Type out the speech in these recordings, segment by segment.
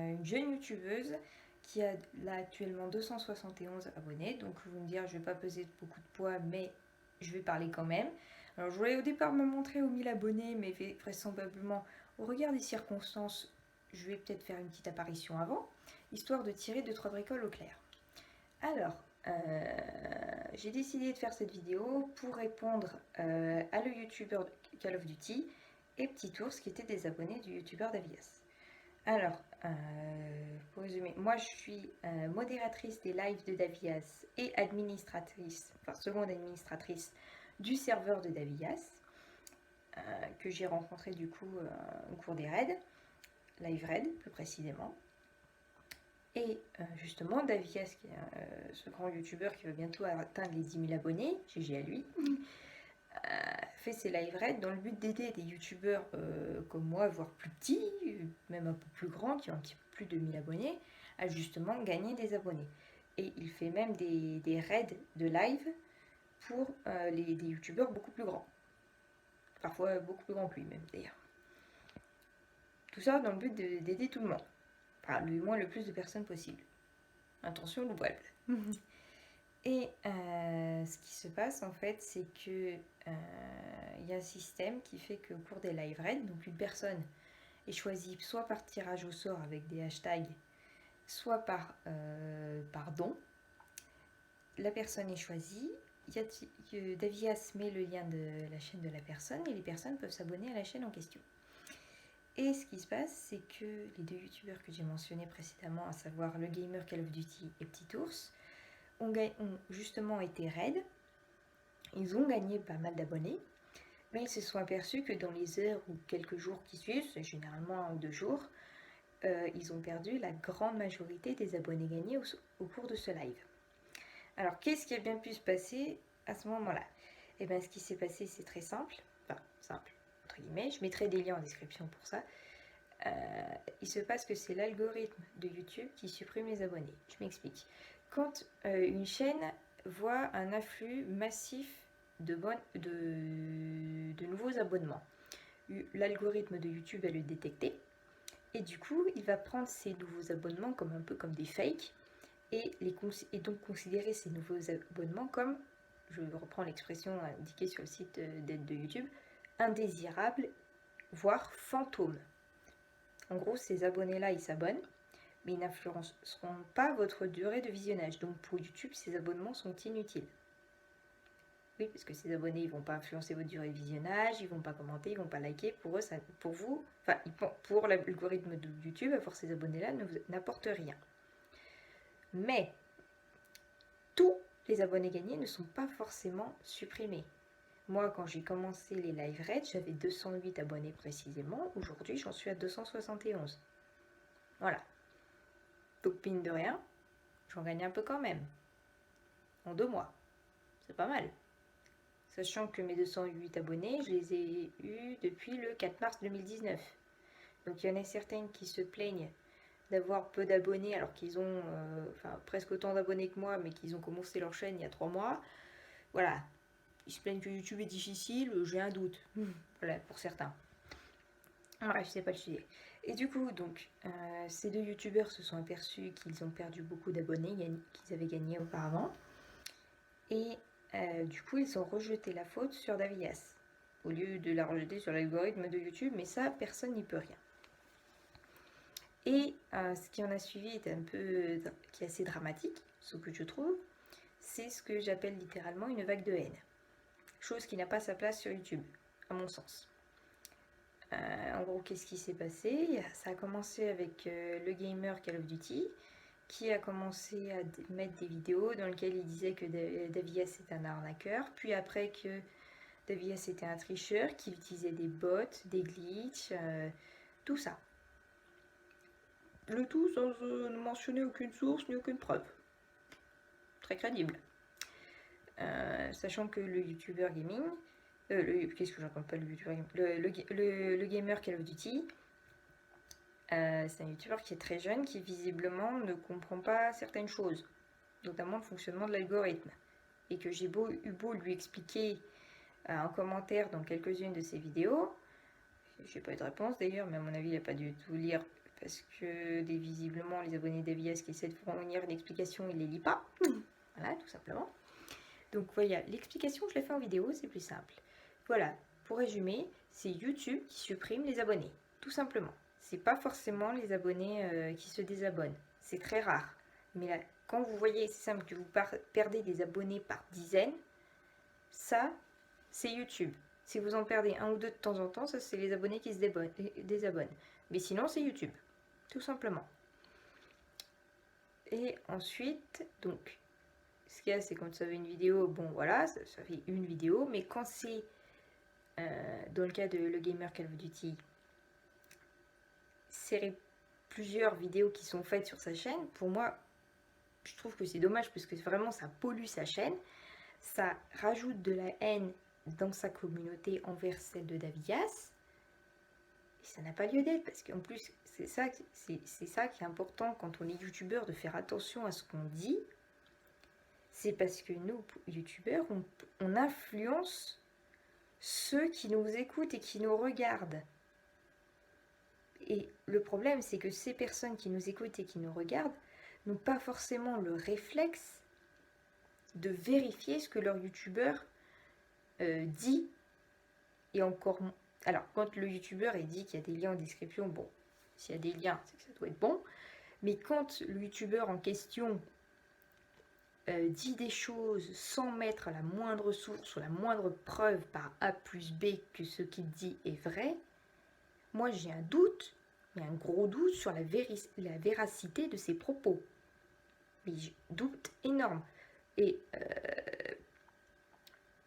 une jeune youtubeuse qui a là actuellement 271 abonnés. Donc vous me dire, je vais pas peser beaucoup de poids, mais je vais parler quand même. Alors je voulais au départ me montrer aux 1000 abonnés, mais vraisemblablement au regard des circonstances, je vais peut-être faire une petite apparition avant, histoire de tirer 2-3 bricoles au clair. Alors, j'ai décidé de faire cette vidéo pour répondre à le youtubeur Call of Duty et Petit Ours qui étaient des abonnés du youtubeur Davias. Alors, pour résumer, moi je suis modératrice des lives de Davias et administratrice, enfin seconde administratrice du serveur de Davias que j'ai rencontré du coup au cours des raids, live raid plus précisément. Et justement, Davias, qui est ce grand youtubeur qui va bientôt atteindre les 10 000 abonnés, GG à lui, fait ses live raids dans le but d'aider des youtubeurs comme moi, voire plus petits, même un peu plus grands, qui ont un petit peu plus de 1000 abonnés, à justement gagner des abonnés. Et il fait même des raids de live pour des youtubeurs beaucoup plus grands. Parfois beaucoup plus grands que lui même d'ailleurs. Tout ça dans le but d'aider tout le monde. Enfin, du moins le plus de personnes possible. Attention, louable. Et ce qui se passe en fait, c'est que y a un système qui fait qu'au cours des live raids, donc une personne est choisie soit par tirage au sort avec des hashtags, soit par don. La personne est choisie. Davias met le lien de la chaîne de la personne et les personnes peuvent s'abonner à la chaîne en question. Et ce qui se passe, c'est que les deux youtubeurs que j'ai mentionnés précédemment, à savoir le gamer Call of Duty et Petit Ours, ont justement été raids. Ils ont gagné pas mal d'abonnés, mais ils se sont aperçus que dans les heures ou quelques jours qui suivent, c'est généralement 1 ou 2 jours, ils ont perdu la grande majorité des abonnés gagnés au cours de ce live. Alors, qu'est-ce qui a bien pu se passer à ce moment-là? Eh bien, ce qui s'est passé, c'est très simple. Enfin, simple, entre guillemets. Je mettrai des liens en description pour ça. Il se passe que c'est l'algorithme de YouTube qui supprime les abonnés. Je m'explique. Quand une chaîne voit un afflux massif de nouveaux abonnements, l'algorithme de YouTube va le détecter et du coup il va prendre ces nouveaux abonnements comme un peu comme des fakes et donc considérer ces nouveaux abonnements comme, je reprends l'expression indiquée sur le site d'aide de YouTube, indésirables, voire fantômes. En gros, ces abonnés-là, ils s'abonnent, mais ils n'influenceront pas votre durée de visionnage. Donc pour YouTube, ces abonnements sont inutiles. Oui, parce que ces abonnés, ils ne vont pas influencer votre durée de visionnage, ils ne vont pas commenter, ils ne vont pas liker. Pour eux, pour vous, enfin, pour l'algorithme de YouTube, avoir ces abonnés-là n'apporte rien. Mais tous les abonnés gagnés ne sont pas forcément supprimés. Moi, quand j'ai commencé les live raids, j'avais 208 abonnés précisément. Aujourd'hui, j'en suis à 271. Voilà. Donc, mine de rien, j'en gagne un peu quand même. En 2 mois. C'est pas mal. Sachant que mes 208 abonnés, je les ai eus depuis le 4 mars 2019. Donc, il y en a certaines qui se plaignent d'avoir peu d'abonnés alors qu'ils ont presque autant d'abonnés que moi, mais qu'ils ont commencé leur chaîne il y a 3 mois. Voilà. Ils se plaignent que YouTube est difficile, j'ai un doute. Voilà, pour certains. Bref, c'est pas le sujet. Et du coup, donc, ces deux youtubeurs se sont aperçus qu'ils ont perdu beaucoup d'abonnés qu'ils avaient gagnés auparavant. Et du coup, ils ont rejeté la faute sur Davias, au lieu de la rejeter sur l'algorithme de YouTube, mais ça, personne n'y peut rien. Et ce qui en a suivi qui est assez dramatique, ce que je trouve, c'est ce que j'appelle littéralement une vague de haine. Chose qui n'a pas sa place sur YouTube, à mon sens. En gros, qu'est-ce qui s'est passé? Ça a commencé avec le gamer Call of Duty, qui a commencé à mettre des vidéos dans lesquelles il disait que Davias est un arnaqueur, puis après que Davias était un tricheur, qui utilisait des bots, des glitches, tout ça. Le tout sans ne mentionner aucune source ni aucune preuve. Très crédible. Sachant que le youtubeur gaming, qu'est-ce que je raconte pas le youtubeur gaming, le gamer Call of Duty, c'est un youtubeur qui est très jeune, qui visiblement ne comprend pas certaines choses, notamment le fonctionnement de l'algorithme. Et que j'ai eu beau lui expliquer en commentaire dans quelques-unes de ses vidéos, j'ai pas eu de réponse d'ailleurs, mais à mon avis il n'a pas du tout parce que visiblement les abonnés d'Avias qui essaient de fournir une explication, ils ne les lisent pas. Voilà, tout simplement. Donc voilà, l'explication je l'ai fait en vidéo, c'est plus simple. Voilà, pour résumer, c'est YouTube qui supprime les abonnés, tout simplement. C'est pas forcément les abonnés qui se désabonnent, c'est très rare. Mais là, quand vous voyez, c'est simple, que vous perdez des abonnés par dizaines, ça, c'est YouTube. Si vous en perdez un ou deux de temps en temps, ça c'est les abonnés qui se désabonnent. Mais sinon, c'est YouTube, tout simplement. Et ensuite, donc, ce qu'il y a, c'est quand vous avez une vidéo, bon voilà, ça fait une vidéo, mais quand c'est, dans le cas de Le Gamer Call of Duty, c'est plusieurs vidéos qui sont faites sur sa chaîne, pour moi, je trouve que c'est dommage parce que vraiment ça pollue sa chaîne, ça rajoute de la haine dans sa communauté envers celle de Davias, et ça n'a pas lieu d'être parce qu'en plus c'est ça qui est important quand on est youtubeur, de faire attention à ce qu'on dit. C'est parce que nous, youtubeurs, on influence ceux qui nous écoutent et qui nous regardent. Et le problème, c'est que ces personnes qui nous écoutent et qui nous regardent n'ont pas forcément le réflexe de vérifier ce que leur youtubeur dit. Et encore, alors quand le youtubeur dit qu'il y a des liens en description, bon, s'il y a des liens, c'est que ça doit être bon. Mais quand le youtubeur en question dit des choses sans mettre la moindre source ou la moindre preuve par A plus B que ce qu'il dit est vrai, moi j'ai un doute, mais un gros doute sur la véracité de ses propos. Mais j'ai doute énorme. Et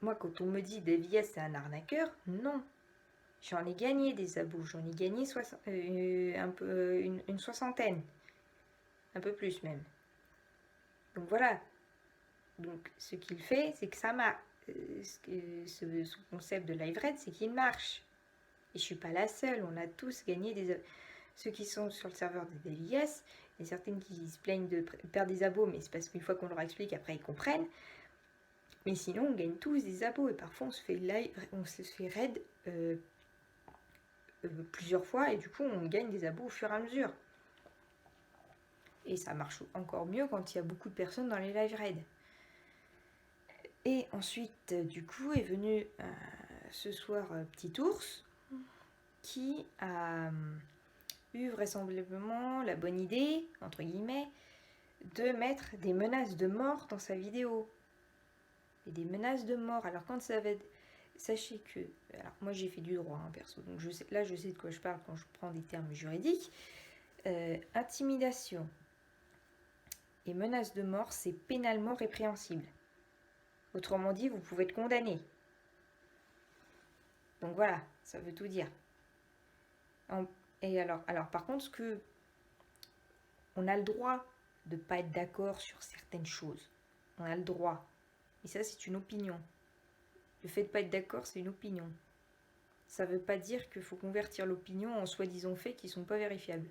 moi, quand on me dit Davias c'est un arnaqueur, non. J'en ai gagné des abos, j'en ai gagné une soixantaine. Un peu plus même. Donc voilà. Donc ce qu'il fait, c'est que ça marche. Son concept de live raid, c'est qu'il marche. Et je suis pas la seule, on a tous gagné des abos. Ceux qui sont sur le serveur de Davias, il y a certaines qui se plaignent de perdre des abos, mais c'est parce qu'une fois qu'on leur explique, après ils comprennent. Mais sinon, on gagne tous des abos et parfois on se fait raid plusieurs fois et du coup on gagne des abos au fur et à mesure. Et ça marche encore mieux quand il y a beaucoup de personnes dans les live raids. Et ensuite, du coup, est venu ce soir Petit Ours qui a eu vraisemblablement la bonne idée, entre guillemets, de mettre des menaces de mort dans sa vidéo. Et des menaces de mort. Alors quand ça va être... Sachez que... Alors moi j'ai fait du droit, hein, perso, donc je sais de quoi je parle quand je prends des termes juridiques. Intimidation et menaces de mort, c'est pénalement répréhensible. Autrement dit, vous pouvez être condamné. Donc voilà, ça veut tout dire. Et alors par contre, on a le droit de ne pas être d'accord sur certaines choses. On a le droit. Et ça, c'est une opinion. Le fait de ne pas être d'accord, c'est une opinion. Ça ne veut pas dire qu'il faut convertir l'opinion en soi-disant faits qui ne sont pas vérifiables.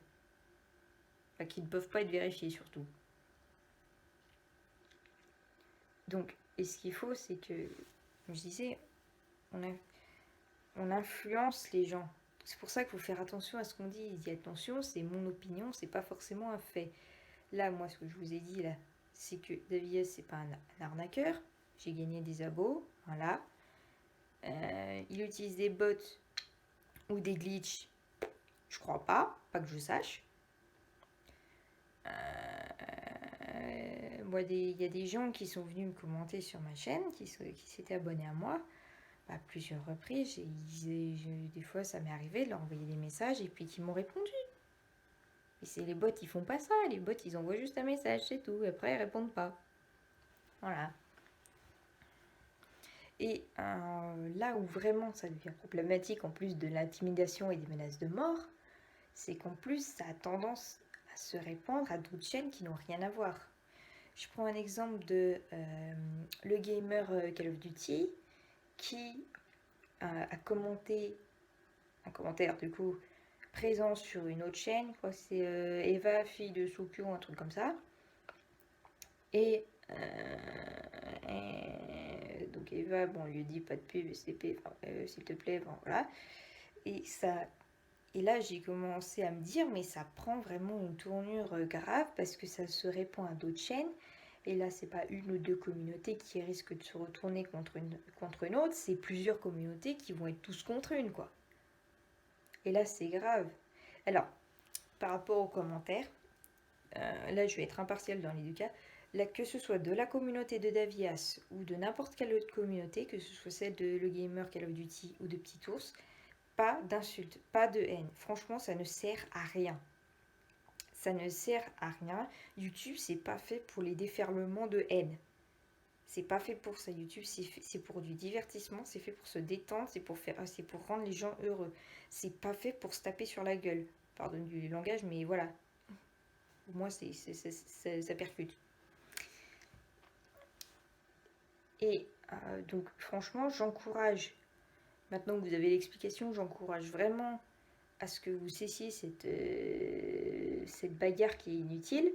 Enfin, qui ne peuvent pas être vérifiés, surtout. Donc, et ce qu'il faut, c'est que, comme je disais, on influence les gens. C'est pour ça qu'il faut faire attention à ce qu'on dit. Il dit attention, c'est mon opinion, c'est pas forcément un fait. Là, moi, ce que je vous ai dit, là, c'est que Davies, c'est pas un arnaqueur. J'ai gagné des abos, voilà. Il utilise des bots ou des glitches, je crois pas que je sache. Il y a des gens qui sont venus me commenter sur ma chaîne, qui s'étaient abonnés à moi à plusieurs reprises. Des fois, ça m'est arrivé de leur envoyer des messages et puis qui m'ont répondu. Et c'est les bots, ils font pas ça. Les bots, ils envoient juste un message, c'est tout. Après, ils répondent pas. Voilà. Et là où vraiment ça devient problématique, en plus de l'intimidation et des menaces de mort, c'est qu'en plus, ça a tendance à se répandre à d'autres chaînes qui n'ont rien à voir. Je prends un exemple de Le Gamer Call of Duty, qui a commenté un commentaire, du coup, présent sur une autre chaîne. Je crois que c'est Eva, fille de Sokyo, un truc comme ça. Et donc Eva, bon, lui dit pas de pub, SCP, s'il te plaît, bon, voilà. Et ça, Et là, j'ai commencé à me dire, mais ça prend vraiment une tournure grave parce que ça se répand à d'autres chaînes. Et là, c'est pas une ou deux communautés qui risquent de se retourner contre une autre, c'est plusieurs communautés qui vont être tous contre une, quoi. Et là, c'est grave. Alors, par rapport aux commentaires, là, je vais être impartiale dans les deux cas. Là, que ce soit de la communauté de Davias ou de n'importe quelle autre communauté, que ce soit celle de Le Gamer, Call of Duty ou de Petit Ours, pas d'insultes, pas de haine. Franchement, ça ne sert à rien. Ça ne sert à rien. YouTube, c'est pas fait pour les déferlements de haine. C'est pas fait pour ça. YouTube, c'est pour du divertissement, c'est fait pour se détendre, c'est pour rendre les gens heureux. C'est pas fait pour se taper sur la gueule. Pardon du langage, mais voilà. Au moins, ça percute. Et donc, franchement, j'encourage, maintenant que vous avez l'explication, j'encourage vraiment à ce que vous cessiez cette bagarre qui est inutile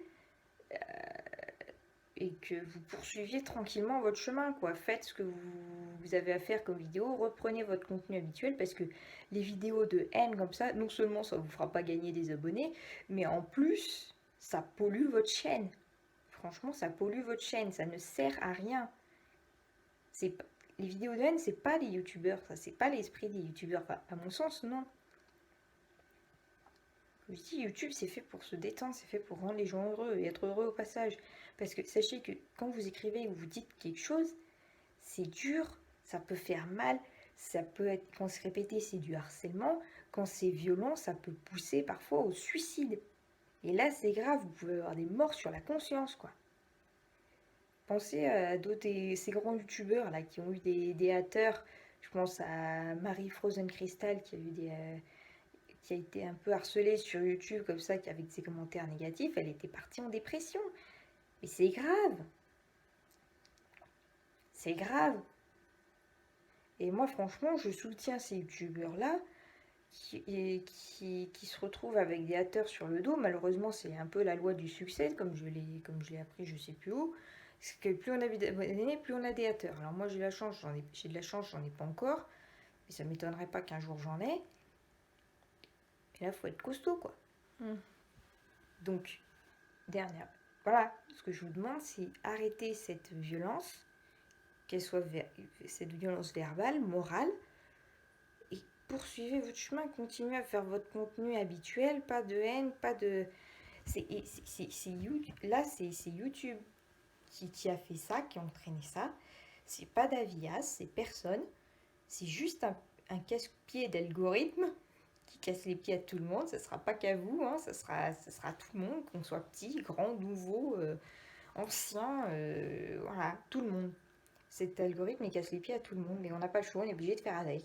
et que vous poursuiviez tranquillement votre chemin, quoi. Faites ce que vous avez à faire comme vidéo, reprenez votre contenu habituel parce que les vidéos de haine comme ça, non seulement ça vous fera pas gagner des abonnés, mais en plus, ça pollue votre chaîne. Franchement, ça pollue votre chaîne, ça ne sert à rien. Les vidéos de haine, c'est pas les youtubeurs, ça, c'est pas l'esprit des youtubeurs. Enfin, à mon sens, non. Comme je dis, YouTube, c'est fait pour se détendre, c'est fait pour rendre les gens heureux et être heureux au passage. Parce que sachez que quand vous écrivez ou vous dites quelque chose, c'est dur, ça peut faire mal, ça peut être, quand c'est répété, c'est du harcèlement. Quand c'est violent, ça peut pousser parfois au suicide. Et là, c'est grave, vous pouvez avoir des morts sur la conscience, quoi. Pensez à ces grands youtubeurs là qui ont eu des haters. Je pense à Marie Frozen Crystal qui a eu qui a été un peu harcelée sur YouTube comme ça, avec ses commentaires négatifs. Elle était partie en dépression. Mais c'est grave. C'est grave. Et moi, franchement, je soutiens ces youtubeurs-là qui se retrouvent avec des haters sur le dos. Malheureusement, c'est un peu la loi du succès, comme je l'ai appris, je sais plus où. C'est que plus on a d'abonnés, plus on a des haters. Alors moi, j'ai de la chance, j'en ai pas encore. Mais ça m'étonnerait pas qu'un jour j'en ai. Et là, il faut être costaud, quoi. Donc, dernière. Voilà, ce que je vous demande, c'est arrêter cette violence, qu'elle soit cette violence verbale, morale, et poursuivez votre chemin, continuez à faire votre contenu habituel, pas de haine, pas de... Là, c'est YouTube qui a fait ça, qui a entraîné ça. C'est pas Davias, c'est personne. C'est juste un casse-pied d'algorithme qui casse les pieds à tout le monde. Ça sera pas qu'à vous, hein, ça sera à tout le monde, qu'on soit petit, grand, nouveau, ancien, voilà, tout le monde. Cet algorithme, il casse les pieds à tout le monde, mais on n'a pas le choix, on est obligé de faire avec.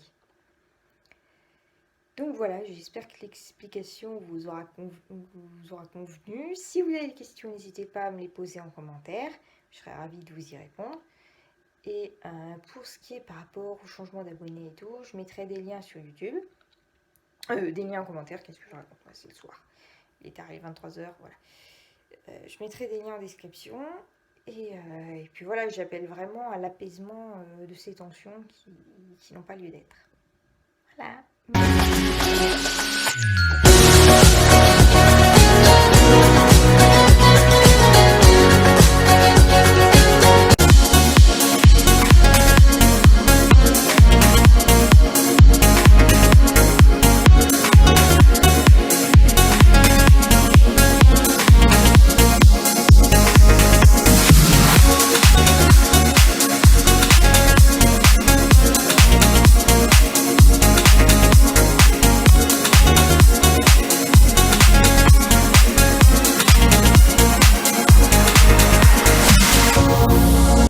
Donc voilà, j'espère que l'explication vous aura convenu. Si vous avez des questions, n'hésitez pas à me les poser en commentaire. Je serais ravie de vous y répondre. Et pour ce qui est par rapport au changement d'abonnés et tout, je mettrai des liens sur YouTube. Des liens en commentaire, qu'est-ce que je raconte? C'est le soir. Il est arrivé 23h, voilà. Je mettrai des liens en description. Et puis voilà, j'appelle vraiment à l'apaisement de ces tensions qui n'ont pas lieu d'être. Voilà.